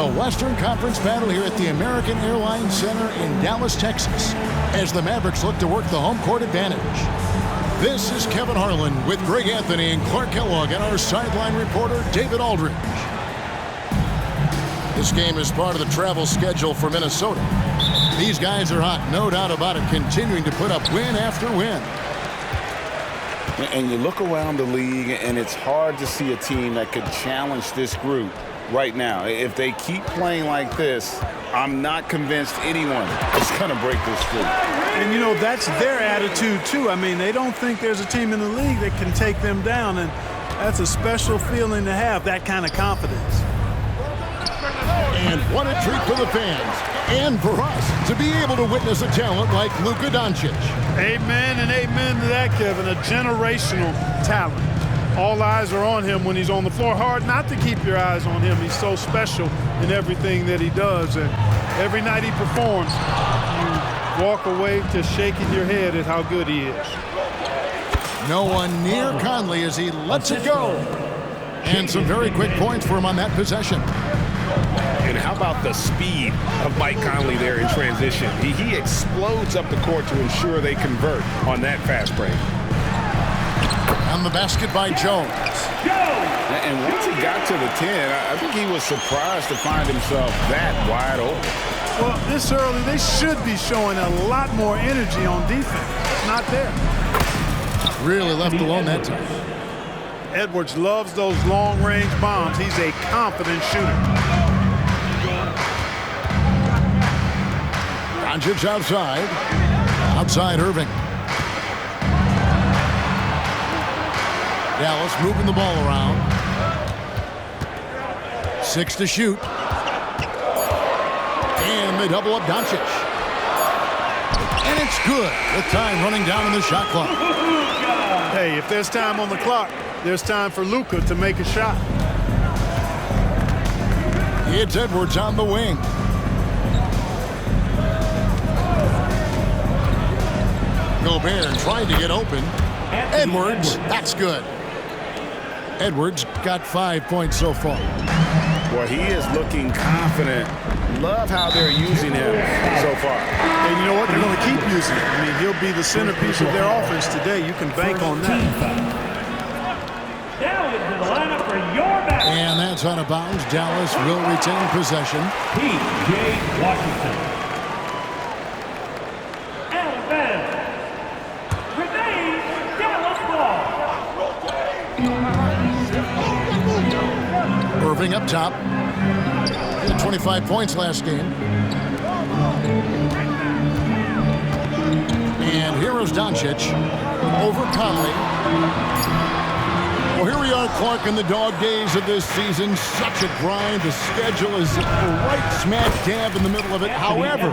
the Western Conference battle here at the American Airlines Center in Dallas, Texas, as the Mavericks look to work the home court advantage. This is Kevin Harlan with Greg Anthony and Clark Kellogg and our sideline reporter, David Aldridge. This game is part of the travel schedule for Minnesota. These guys are hot, no doubt about it, continuing to put up win after win. And you look around the league, and it's hard to see a team that could challenge this group right now. If they keep playing like this, I'm not convinced anyone is going to break this streak. And, you know, that's their attitude, too. I mean, they don't think there's a team in the league that can take them down, and that's a special feeling to have, that kind of confidence. And what a treat for the fans and for us to be able to witness a talent like Luka Doncic. Amen and amen to that, Kevin. A generational talent. All eyes are on him when he's on the floor. Hard not to keep your eyes on him. He's so special in everything that he does. And every night he performs, you walk away just shaking your head at how good he is. No one near Conley as he lets it go. And some very quick points for him on that possession. And how about the speed of Mike Conley there in transition? He explodes up the court to ensure they convert on that fast break. On the basket by Jones. And once he got to the 10, I think he was surprised to find himself that wide open. Well, this early, they should be showing a lot more energy on defense. It's not there. Really left alone that time. Edwards loves those long-range bombs. He's a confident shooter. Doncic outside. Outside Irving. Dallas moving the ball around. 6 to shoot. And they double up Doncic. And it's good with time running down in the shot clock. Hey, if there's time on the clock, there's time for Luka to make a shot. It's Edwards on the wing. Gobert trying to get open. Edwards, that's good. Edwards got 5 points so far. Well, he is looking confident. Love how they're using him so far. And you know what? They're going to keep using him. I mean, he'll be the centerpiece of their offense today. You can bank on that. And that's out of bounds. Dallas will retain possession. P.J. Washington. And then remains Dallas ball. Irving up top. He had 25 points last game. And here is Doncic over Conley. Well, here we are, Clark, in the dog days of this season. Such a grind. The schedule is right smack dab in the middle of it. However,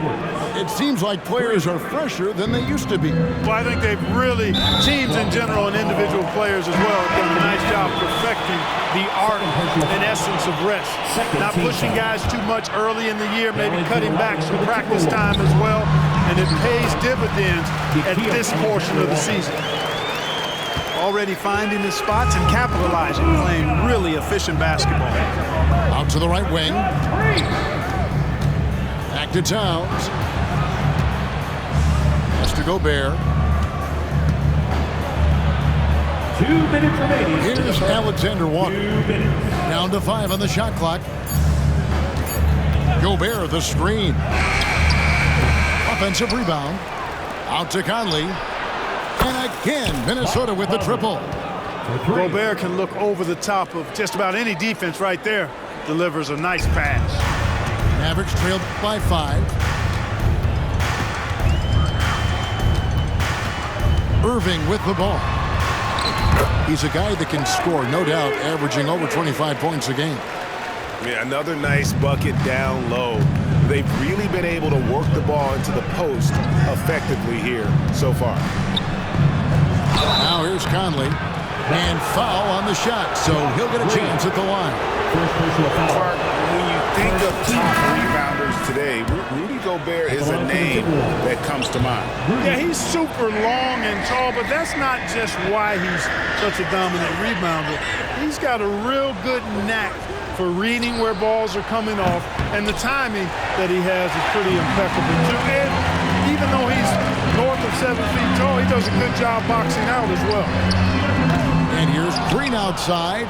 it seems like players are fresher than they used to be. Well, I think they've really, teams in general and individual players as well, have done a nice job perfecting the art and essence of rest. Not pushing guys too much early in the year, maybe cutting back some practice time as well, and it pays dividends at this portion of the season. Already finding his spots and capitalizing, playing really efficient basketball. Out to the right wing. Back to Towns. Pass to Gobert. 2 minutes remaining. Here's Alexander Walker. Down to 5 on the shot clock. Gobert the screen. Offensive rebound. Out to Conley. And again, Minnesota with the triple. Gobert can look over the top of just about any defense right there. Delivers a nice pass. Mavericks trailed by 5. Irving with the ball. He's a guy that can score, no doubt, averaging over 25 points a game. Yeah, another nice bucket down low. They've really been able to work the ball into the post effectively here so far. Now here's Conley. And foul on the shot, so he'll get a chance at the line. Clark, when you think of top rebounders today, Rudy Gobert is a name that comes to mind. Yeah, he's super long and tall, but that's not just why he's such a dominant rebounder. He's got a real good knack for reading where balls are coming off, and the timing that he has is pretty impeccable too. And even though he's north of 7 feet tall, he does a good job boxing out as well. And here's Green outside.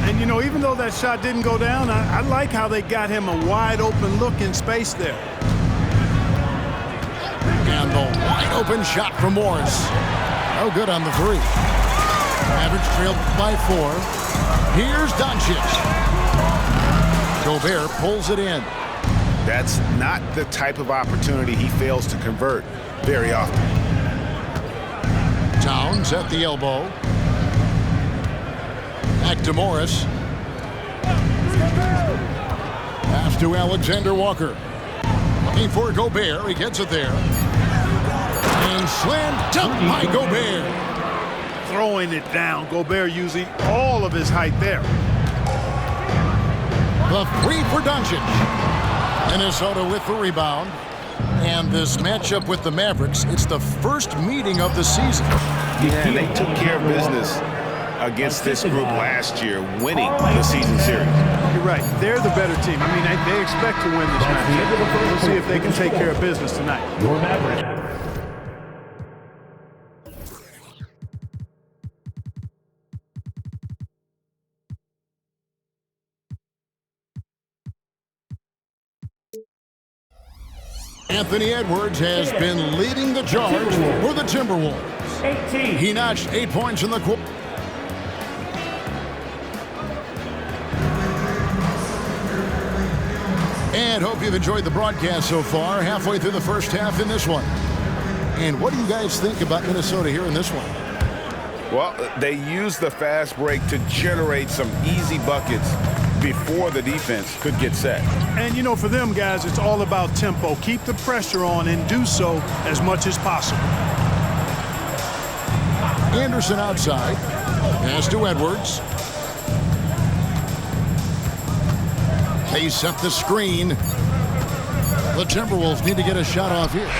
And, you know, even though that shot didn't go down, I like how they got him a wide open look in space there. And the wide open shot from Morris. No good on the three. Mavericks trailed by 4. Here's Doncic. Gobert pulls it in. That's not the type of opportunity he fails to convert very often. Towns at the elbow. Back to Morris. Pass to Alexander Walker. Looking for Gobert. He gets it there. And slam dunk by Gobert. Throwing it down. Gobert using all of his height there. The three for Doncic. Minnesota with the rebound. And this matchup with the Mavericks, it's the first meeting of the season. Yeah, they took care of business against this group last year, winning the season series. You're right. They're the better team. I mean, they expect to win this matchup. We'll see if they can take care of business tonight. Your Mavericks. Anthony Edwards has been leading the charge for the Timberwolves. 18. He notched 8 points in the quarter. And hope you've enjoyed the broadcast so far. Halfway through the first half in this one. And what do you guys think about Minnesota here in this one? Well, they used the fast break to generate some easy buckets before the defense could get set. And, you know, for them guys, it's all about tempo. Keep the pressure on and do so as much as possible. Anderson outside. Pass to Edwards. They set the screen. The Timberwolves need to get a shot off here.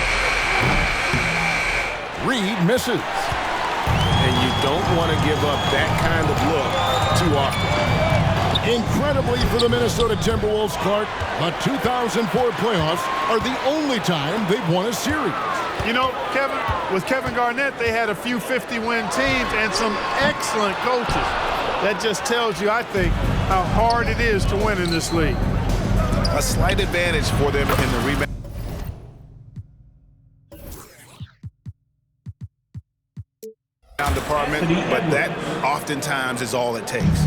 Reed misses. And you don't want to give up that kind of look too often. Incredibly for the Minnesota Timberwolves, Clark, the 2004 playoffs are the only time they've won a series. You know, with Kevin Garnett, they had a few 50-win teams and some excellent coaches. That just tells you, I think, how hard it is to win in this league. A slight advantage for them in the rebound department, but that oftentimes is all it takes.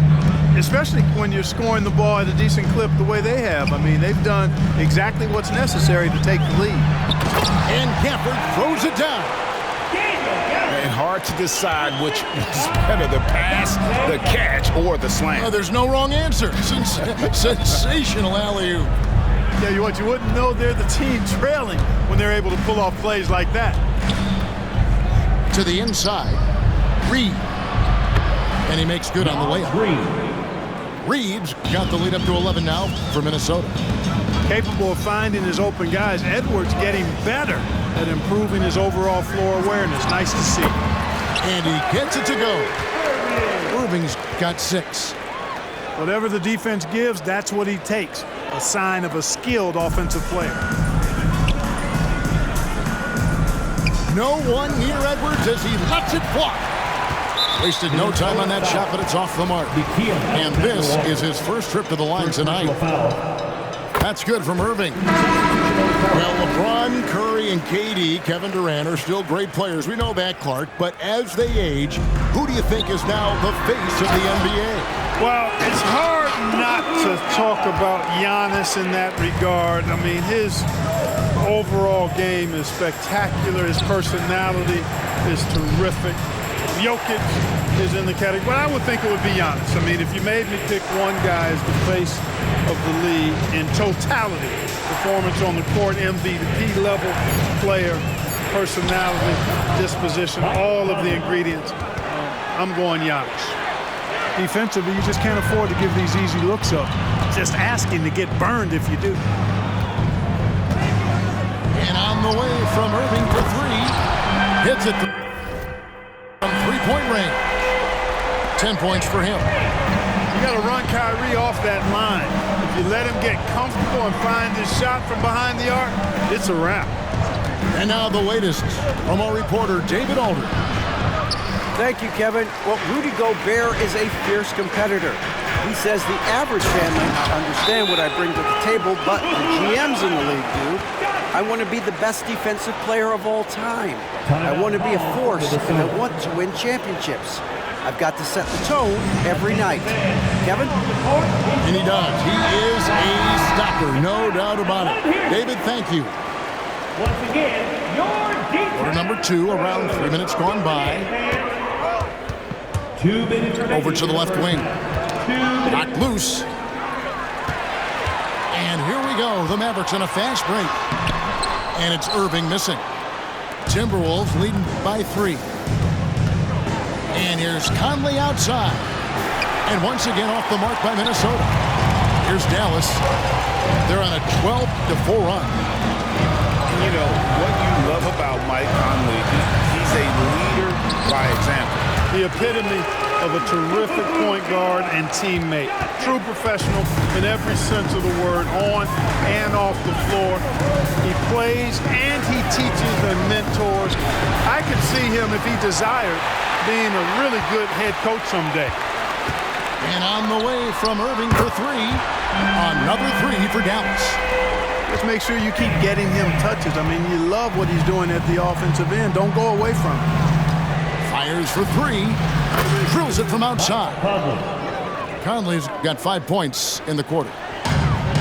Especially when you're scoring the ball at a decent clip the way they have. I mean, they've done exactly what's necessary to take the lead. And Gafford throws it down. And hard to decide which is better, the pass, the catch, or the slam. There's no wrong answer. Sensational alley-oop. Tell you what, you wouldn't know they're the team trailing when they're able to pull off plays like that. To the inside, Reed. And he makes good on the layup. Reed's got the lead up to 11 now for Minnesota. Capable of finding his open guys. Edwards getting better at improving his overall floor awareness. Nice to see. And he gets it to go. Irving's got 6. Whatever the defense gives, that's what he takes. A sign of a skilled offensive player. No one near Edwards as he lets it fly. Wasted no time on that shot, but it's off the mark. And this is his first trip to the line tonight. That's good from Irving. Well, LeBron, Curry, and KD, Kevin Durant, are still great players. We know that, Clark. But as they age, who do you think is now the face of the NBA? Well, it's hard not to talk about Giannis in that regard. I mean, his overall game is spectacular. His personality is terrific. Jokic is in the category, but I would think it would be Giannis. I mean, if you made me pick one guy as the face of the league in totality, performance on the court, MVP level player, personality, disposition, all of the ingredients, I'm going Giannis. Defensively, you just can't afford to give these easy looks up. Just asking to get burned if you do. And on the way from Irving for 3, hits it from 3-point range. 10 points for him. You got to run Kyrie off that line. If you let him get comfortable and find his shot from behind the arc, it's a wrap. And now the latest from our reporter, David Aldridge. Thank you, Kevin. Well, Rudy Gobert is a fierce competitor. He says the average fan might not understand what I bring to the table, but the GMs in the league do. I want to be the best defensive player of all time. I want to be a force, and I want to win championships. I've got to set the tone every night. Kevin? And he does. He is a stopper, no doubt about it. David, thank you. Once again, your defense. Quarter number 2, around 3 minutes gone by. 2 minutes remaining. Over to the left wing. Knocked loose. And here we go. The Mavericks on a fast break. And it's Irving missing. Timberwolves leading by 3. And here's Conley outside. And once again off the mark by Minnesota. Here's Dallas. They're on a 12-4 run. You know, what you love about Mike Conley, he's a leader by example. The epitome of a terrific point guard and teammate. True professional in every sense of the word, on and off the floor. He plays and he teaches and mentors. I could see him, if he desired, being a really good head coach someday. And on the way from Irving for 3. Another 3 for Dallas. Just make sure you keep getting him touches. I mean, you love what he's doing at the offensive end. Don't go away from him. Fires for 3. Drills it from outside. Conley's got 5 points in the quarter.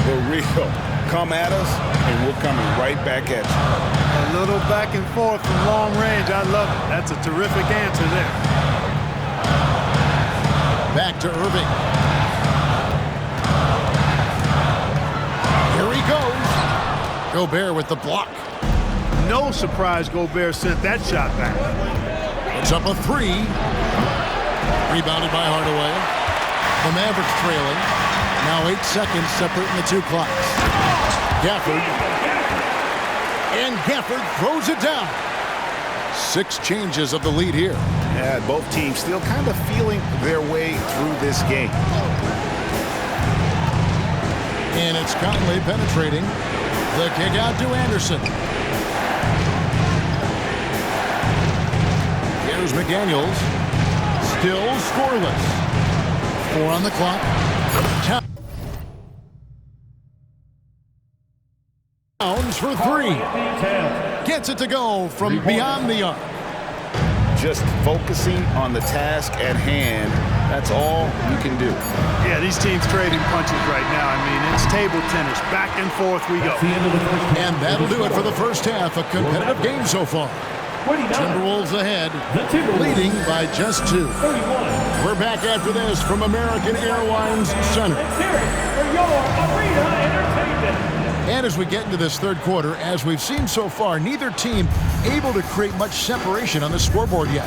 For real. Come at us, and we're coming right back at you. A little back and forth from long range. I love it. That's a terrific answer there. Back to Irving. Here he goes. Gobert with the block. No surprise Gobert sent that shot back. It's up a 3. Rebounded by Hardaway. The Mavericks trailing. Now 8 seconds separating the 2 clocks. Gafford. And Gafford throws it down. 6 changes of the lead here. Yeah, both teams still kind of feeling their way through this game. And it's Conley penetrating. The kick out to Anderson. Here's McDaniels. Still scoreless. 4 on the clock. Towns for 3. Gets it to go from beyond the arc. Just focusing on the task at hand, that's all you can do. Yeah, these teams trading punches right now. I mean, it's table tennis. Back and forth we go. And that'll do it for the first half. A competitive game so far. Timberwolves ahead, leading by just 2. We're back after this from American Airlines Center. And as we get into this third quarter, as we've seen so far, neither team able to create much separation on the scoreboard yet.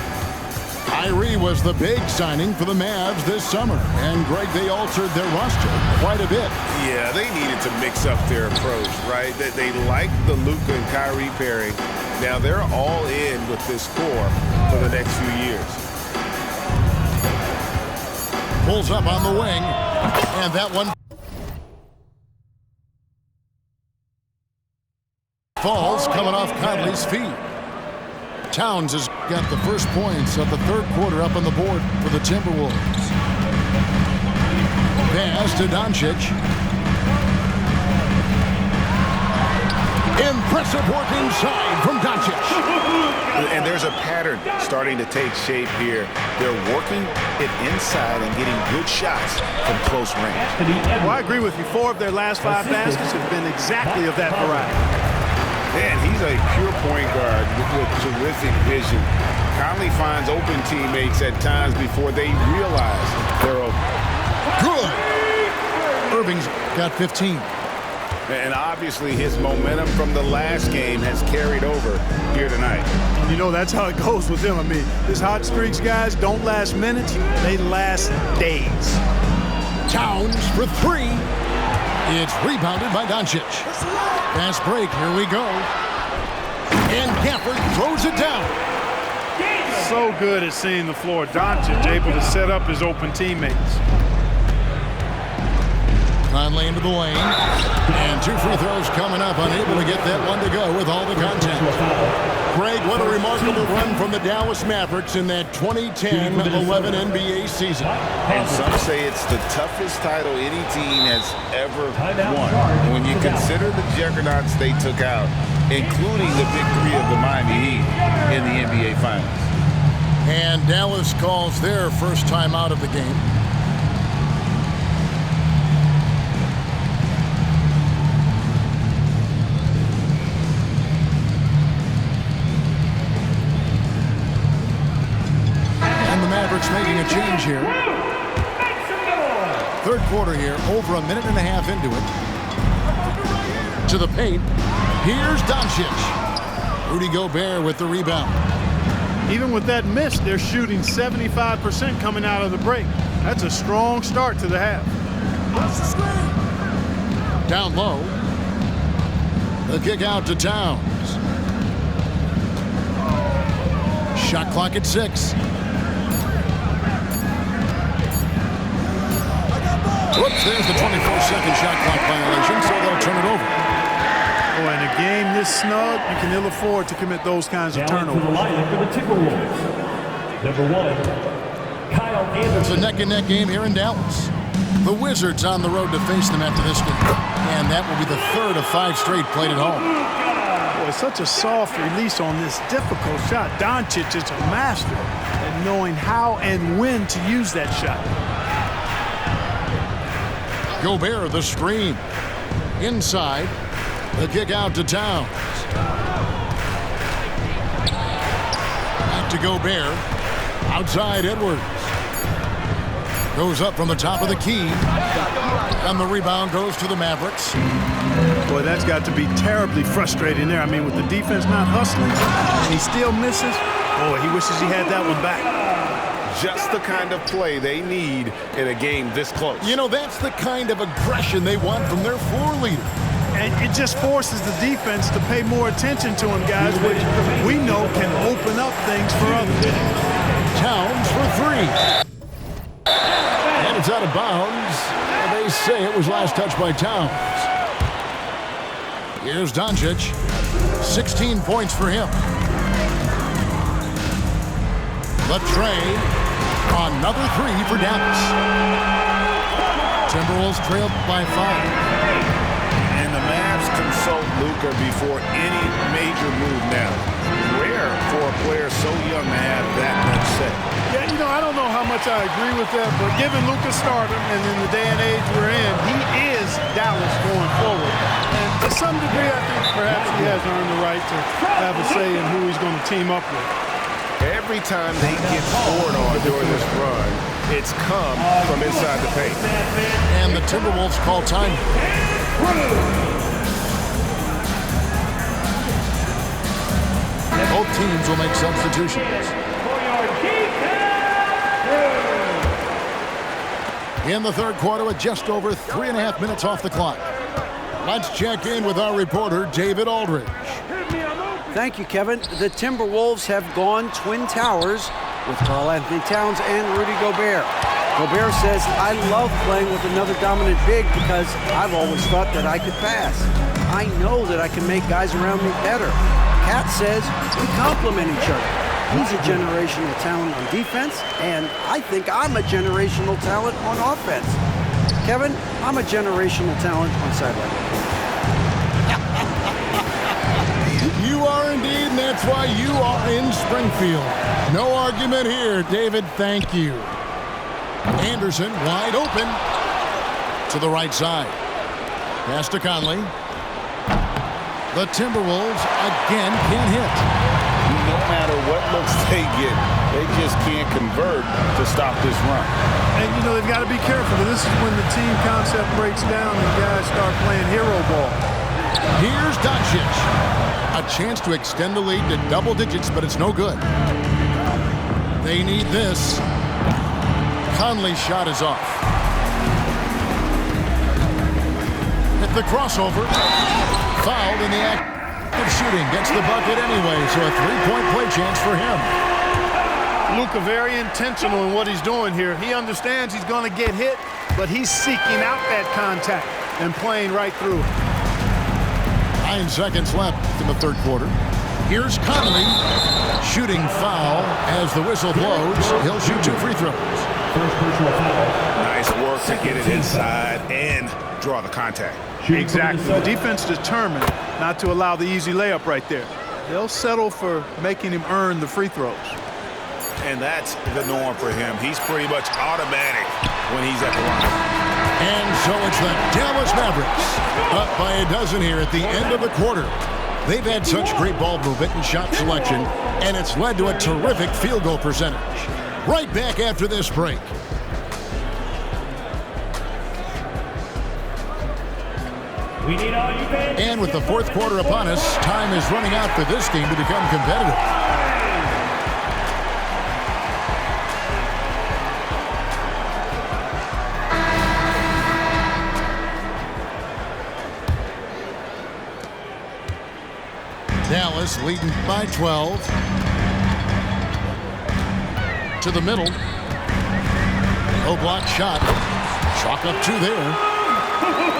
Kyrie was the big signing for the Mavs this summer. And, Greg, they altered their roster quite a bit. Yeah, they needed to mix up their approach, right? They liked the Luka and Kyrie pairing. Now they're all in with this core for the next few years. Pulls up on the wing. And that one falls coming off Conley's feet. Towns has got the first points of the third quarter up on the board for the Timberwolves. Pass to Doncic. Impressive work inside from Doncic. And there's a pattern starting to take shape here. They're working it inside and getting good shots from close range. Well, I agree with you. 4 of their last 5 baskets have been exactly of that variety. Man, he's a pure point guard with terrific vision. Conley finds open teammates at times before they realize they're open. Good. Irving's got 15. And obviously his momentum from the last game has carried over here tonight. You know, that's how it goes with him. I mean, his hot streaks, guys, don't last minutes. They last days. Towns for 3. It's rebounded by Doncic. Fast break. Here we go. And Gafford throws it down. So good at seeing the floor. Doncic able to set up his open teammates. Conley into the lane. And 2 free throws coming up. Unable to get that one to go with all the contact. Greg, what a remarkable run from the Dallas Mavericks in that 2010-11 NBA season. And some say it's the toughest title any team has ever won. And when you consider the juggernauts they took out, including the victory of the Miami Heat in the NBA Finals. And Dallas calls their first time out of the game. Mavericks making a change here. Third quarter here, over a minute and a half into it. To the paint. Here's Doncic. Rudy Gobert with the rebound. Even with that miss, they're shooting 75% coming out of the break. That's a strong start to the half. Down low. The kick out to Towns. Shot clock at 6. Whoops, there's the 24-second shot clock violation, so they'll turn it over. Oh, in a game this snug, you can ill afford to commit those kinds of turnovers. For the Timberwolves. Number 1, Kyle Anderson. It's a neck-and-neck game here in Dallas. The Wizards on the road to face them after this game. And that will be the third of 5 straight played at home. Boy, such a soft release on this difficult shot. Doncic is a master at knowing how and when to use that shot. Gobert, the screen. Inside. The kick out to Towns. Back to Gobert. Outside Edwards. Goes up from the top of the key. And the rebound goes to the Mavericks. Boy, that's got to be terribly frustrating there. I mean, with the defense not hustling, and he still misses. Boy, he wishes he had that one back. Just the kind of play they need in a game this close. You know, that's the kind of aggression they want from their floor leader. And it just forces the defense to pay more attention to him, guys, which we know can open up things for others. Towns for 3. And it's out of bounds. They say it was last touched by Towns. Here's Doncic. 16 points for him. Latrey. Another 3 for Dallas. Timberwolves trailed by 5. And the Mavs consult Luka before any major move now. Rare for a player so young to have that much say. Yeah, you know, I don't know how much I agree with that, but given Luka stardom and in the day and age we're in, he is Dallas going forward. And to some degree, I think perhaps he has earned the right to have a say in who he's going to team up with. Every time they get scored on during this run, it's come from inside the paint. And the Timberwolves call time. Both teams will make substitutions. In the third quarter with just over 3.5 minutes off the clock. Let's check in with our reporter, David Aldridge. Thank you, Kevin. The Timberwolves have gone Twin Towers with Karl-Anthony Towns and Rudy Gobert. Gobert says, I love playing with another dominant big because I've always thought that I could pass. I know that I can make guys around me better. Cat says, we complement each other. He's a generational talent on defense, and I think I'm a generational talent on offense. Kevin, I'm a generational talent on sideline. You are indeed, and that's why you are in Springfield. No argument here, David. Thank you. Anderson wide open to the right side. Pass to Conley. The Timberwolves again can't hit. No matter what looks they get, they just can't convert to stop this run. And, you know, they've got to be careful. This is when the team concept breaks down and guys start playing hero ball. Here's Doncic. A chance to extend the lead to double digits, but it's no good. They need this. Conley's shot is off. At the crossover. Fouled in the act of shooting. Gets the bucket anyway, so a 3-point play chance for him. Luka very intentional in what he's doing here. He understands he's going to get hit, but he's seeking out that contact and playing right through it. 9 seconds left in the third quarter. Here's Conley. Shooting foul as the whistle blows. He'll shoot 2 free throws. First personal foul. Nice work to get it inside and draw the contact. Exactly. The defense determined not to allow the easy layup right there. They'll settle for making him earn the free throws. And that's the norm for him. He's pretty much automatic when he's at the line. And so it's the Dallas Mavericks up by a dozen here at the end of the quarter. They've had such great ball movement and shot selection, and it's led to a terrific field goal percentage. Right back after this break. We need all you fans. And with the fourth quarter upon us, time is running out for this game to become competitive. Dallas leading by 12. To the middle. No block shot. Chalk up 2 there.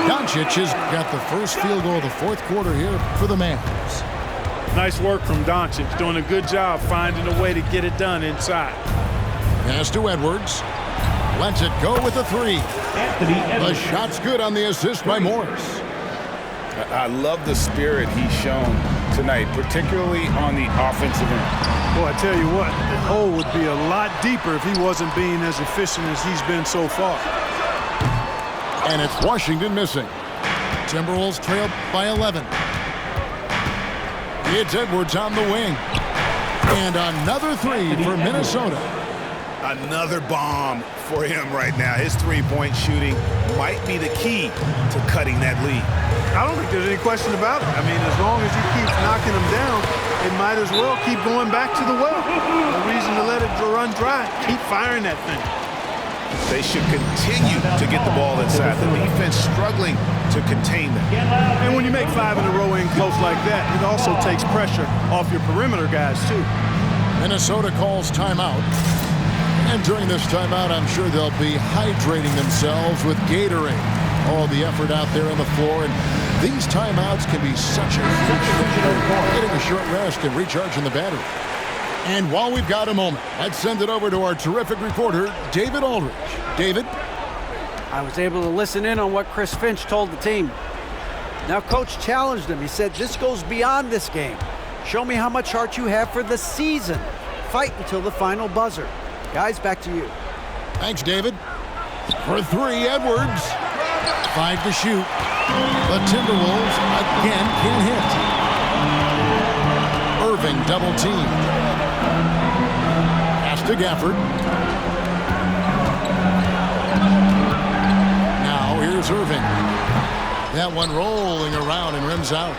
Doncic has got the first field goal of the fourth quarter here for the Mavs. Nice work from Doncic, doing a good job finding a way to get it done inside. Pass to Edwards. Lets it go with a 3. Anthony Edwards. The shot's good on the assist by Morris. I love the spirit he's shown tonight, particularly on the offensive end. Boy, I tell you what, the hole would be a lot deeper if he wasn't being as efficient as he's been so far. And it's Washington missing. Timberwolves trail by 11. It's Edwards on the wing. And another 3 for Minnesota. Another bomb for him right now. His three-point shooting might be the key to cutting that lead. I don't think there's any question about it. I mean, as long as he keeps knocking them down, it might as well keep going back to the well. No reason to let it run dry. Keep firing that thing. They should continue to get the ball inside. The defense struggling to contain them. And when you make 5 in a row in close like that, it also takes pressure off your perimeter guys, too. Minnesota calls timeout. And during this timeout, I'm sure they'll be hydrating themselves with Gatorade. All the effort out there on the floor. And these timeouts can be such a huge factor. Getting a short rest and recharging the battery. And while we've got a moment, let's send it over to our terrific reporter, David Aldridge. David? I was able to listen in on what Chris Finch told the team. Now, Coach challenged him. He said, this goes beyond this game. Show me how much heart you have for the season. Fight until the final buzzer. Guys, back to you. Thanks, David. For 3, Edwards. 5 to shoot. The Timberwolves again can't hit. Irving double teamed. Pass to Gafford. Now here's Irving. That one rolling around and rims out.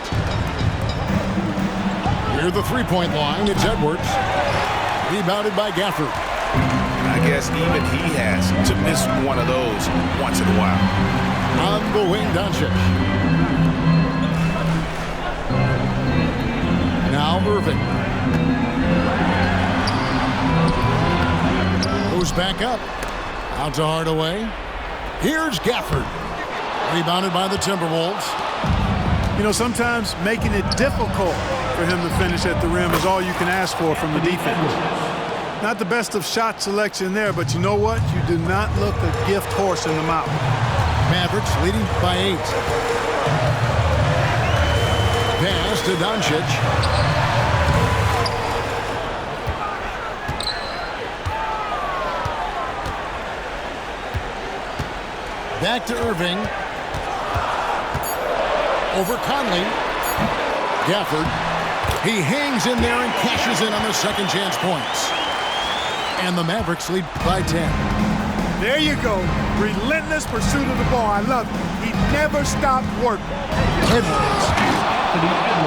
Near the three-point line, it's Edwards. Rebounded by Gafford. I guess even he has to miss one of those once in a while. On the wing, Doncic. Now Irving. Goes back up. Out to Hardaway. Here's Gafford. Rebounded by the Timberwolves. You know, sometimes making it difficult for him to finish at the rim is all you can ask for from the defense. Not the best of shot selection there, but you know what? You do not look a gift horse in the mouth. Mavericks leading by 8. Pass to Doncic. Back to Irving. Over Conley. Gafford. He hangs in there and cashes in on the second chance points. And the Mavericks lead by 10. There you go. Relentless pursuit of the ball. I love it. He never stopped working. Edwards.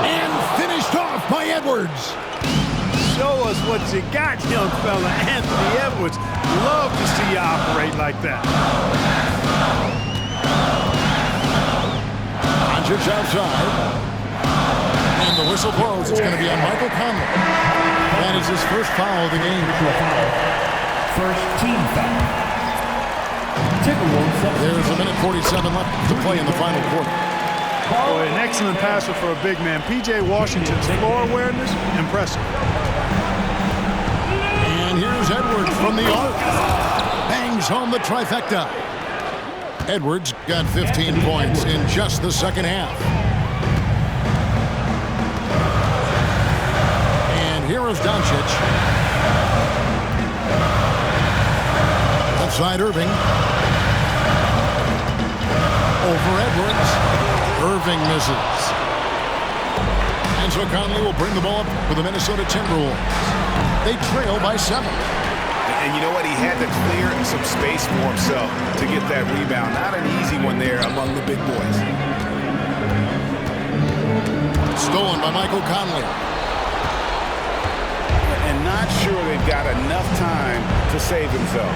And finished off by Edwards. Show us what you got, young fella. Anthony Edwards. Love to see you operate like that. Doncic outside. And the whistle blows. It's going to be on Michael Conley. That is his first foul of the game. First team foul. There's a minute 47 left to play in the final quarter. Boy, an excellent passer for a big man. P.J. Washington's floor awareness, impressive. And here's Edwards from the arc. Bangs home the trifecta. Edwards got 15 points in just the second half. And here is Doncic. Left side Irving. Over Edwards. Irving misses. And so Conley will bring the ball up for the Minnesota Timberwolves. They trail by 7. And you know what? He had to clear some space for himself to get that rebound. Not an easy one there among the big boys. Stolen by Michael Conley. And not sure they've got enough time to save himself.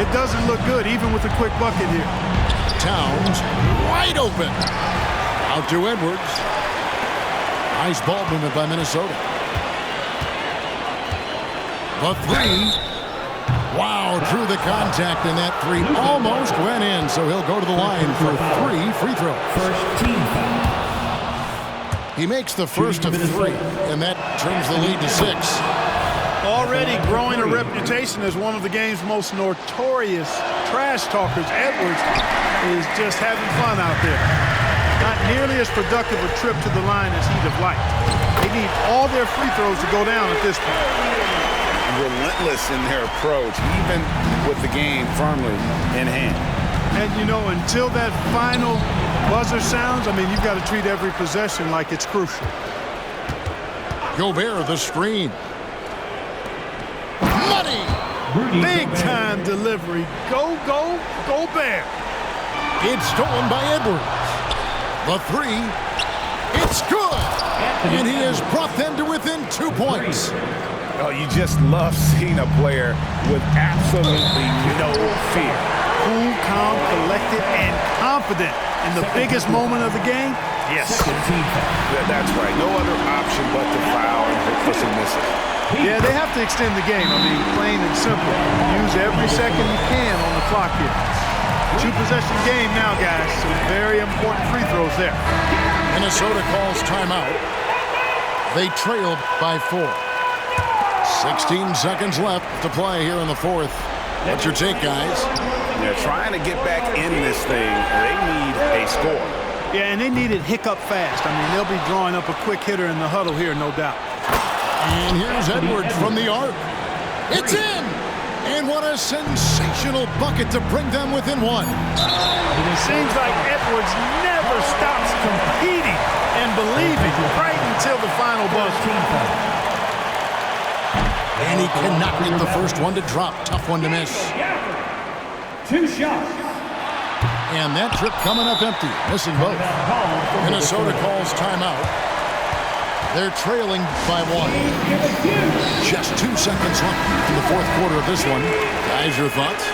It doesn't look good, even with a quick bucket here. Towns wide open. Out to Edwards. Nice ball movement by Minnesota. The three. Wow, through the contact, and that three almost went in, so he'll go to the line for 3 free throws. First team foul. He makes the first of 3, and that trims the lead to 6. Already growing a reputation as one of the game's most notorious trash talkers, Edwards is just having fun out there. Not nearly as productive a trip to the line as he'd have liked. They need all their free throws to go down at this point. Relentless in their approach, even with the game firmly in hand. And, you know, until that final buzzer sounds, I mean, you've got to treat every possession like it's crucial. Gobert, the screen. Money! Big-time delivery. Go, go, Gobert. It's stolen by Edwards. The three. It's good! And he has brought them to within 2 points. Oh, you just love seeing a player with absolutely no fear. Cool, calm, collected, and confident in the biggest moment of the game. Yes. That's right. No other option but to foul and hope for some misses. Yeah, they have to extend the game. I mean, plain and simple. Use every second you can on the clock here. 2-possession game now, guys. Some very important free throws there. Minnesota calls timeout. They trailed by 4. 16 seconds left to play here in the fourth. What's your take, guys? They're trying to get back in this thing. They need a score. Yeah, and they need it hiccup fast. I mean, they'll be drawing up a quick hitter in the huddle here, no doubt. And here's Edwards from the arc. It's in! And what a sensational bucket to bring them within 1. It seems like Edwards never stops competing and believing right until the final buzzer. And he cannot get the first one to drop. Tough one to miss. 2 shots. And that trip coming up empty. Missing both. Minnesota calls timeout. They're trailing by 1. Just 2 seconds left in the fourth quarter of this one. Guys, your thoughts?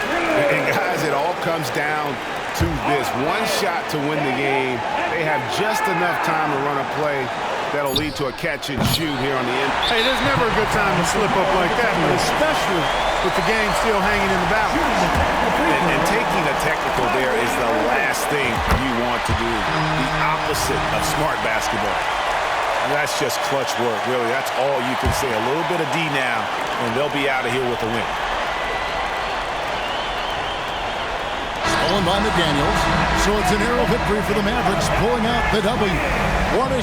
And guys, it all comes down to this. One shot to win the game. They have just enough time to run a play that'll lead to a catch and shoot here on the end. Hey, there's never a good time to slip up like that, but especially with the game still hanging in the balance. And taking a technical there is the last thing you want to do. The opposite of smart basketball. And that's just clutch work, really. That's all you can say. A little bit of D now, and they'll be out of here with a win. Stolen by McDaniels. So it's an arrow victory for the Mavericks, pulling out the W. What a